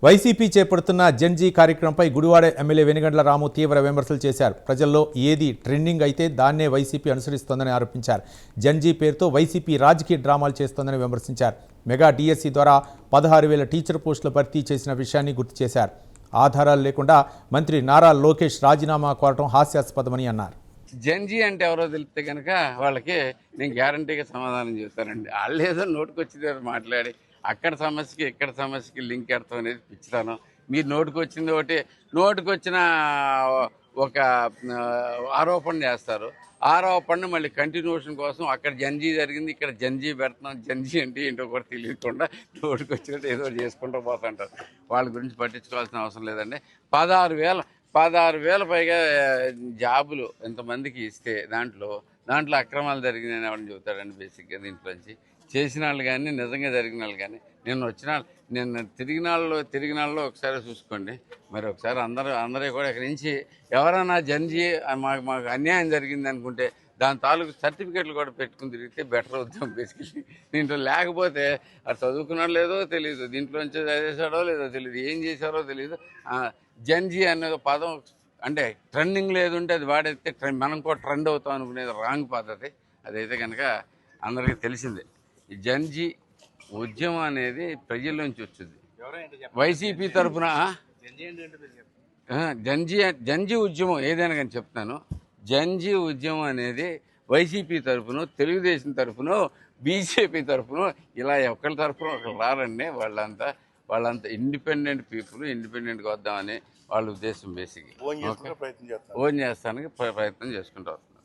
YCP చేపడుతున్న Gen Z కార్యక్రమంపై Gudivada MLA Venigandla రాము తీవ్ర విమర్శలు చేశారు. ప్రజల్లో ఏది ట్రెండింగ్ అయితే దాన్నే వైసీపీ అనుసరిస్తోందని ఆరోపించారు. జెన్జీ పేరుతో వైసీపీ రాజకీయ డ్రామాలు చేస్తోందని విమర్శించారు. మెగా డిఎస్సి ద్వారా 16,000 టీచర్ పోస్టులు భర్తీ చేసిన విషయాన్ని గుర్తు చేశారు. ఆధారాలు లేకుండా మంత్రి నారా లోకేష్ రాజీనామా కోరటం హాస్యాస్పదమని అన్నారు. జెన్జీ అంటే ఎవరో తెలిస్తే కనుక వాళ్ళకి నేను గ్యారంటీగా సమాధానం చెప్తానండి. వాళ్ళు ఏదో నోటుకొచ్చింది మాట్లాడి అక్కడ సమస్యకి ఇక్కడ సమస్యకి లింక్ ఎడతాం అనేది పిచ్చితాను. మీరు నోటుకొచ్చింది ఒకటి, నోటుకొచ్చిన ఒక ఆరోపణ చేస్తారు. ఆరోపణ మళ్ళీ కంటిన్యూషన్ కోసం అక్కడ జెన్జీ జరిగింది, ఇక్కడ జెన్జీ పెడుతున్నాం. జెన్జీ అంటే ఏంటో కూడా తెలియకుండా నోటుకొచ్చినట్టు ఏదో చేసుకుంటూ పోతుంటారు. వాళ్ళ గురించి పట్టించుకోవాల్సిన అవసరం లేదండి. 16,000 పైగా జాబులు ఎంతమందికి ఇస్తే దాంట్లో అక్రమాలు జరిగినాయని ఎవరిని చెబుతాడండి. బేసిక్గా దీంట్లోంచి చేసిన వాళ్ళు కానీ నిజంగా జరిగిన వాళ్ళు కానీ నిన్న తిరిగిన వాళ్ళు ఒకసారి చూసుకోండి. మరి ఒకసారి అందరూ కూడా ఇక్కడి నుంచి ఎవరైనా జెన్జీ మాకు అన్యాయం జరిగింది అనుకుంటే దాని తాలూకు సర్టిఫికెట్లు కూడా పెట్టుకుని తిరిగితే బెటర్ అవుతాం. బేసికలీ దీంట్లో లేకపోతే అది చదువుకున్నాడో లేదో తెలియదు, దీంట్లోంచి చదివేశాడో లేదో తెలియదు, ఏం చేశారో తెలియదు. జెన్జీ అనేది పదం అంటే ట్రెండింగ్ లేదుంటే అది వాడైతే మనం కూడా ట్రెండ్ అవుతాం అనుకునేది రాంగ్ పద్ధతి. అదైతే కనుక అందరికీ తెలిసిందే. ఈ జెన్జీ ఉద్యమం అనేది ప్రజల నుంచి వచ్చింది. వైసీపీ తరఫున జెన్జీ ఉద్యమం ఏదైనా కానీ చెప్తాను. జెన్జీ ఉద్యమం అనేది వైసీపీ తరఫున, తెలుగుదేశం తరఫున, బీజేపీ తరఫున ఇలా ఒకరి తరఫున ఒకరు రారండి. వాళ్ళంతా ఇండిపెండెంట్ పీపుల్, ఇండిపెండెంట్గా వద్దామని వాళ్ళ ఉద్దేశం. బేసిక్గా ఓన్ చేస్తానికి ప్రయత్నం చేసుకుంటారు.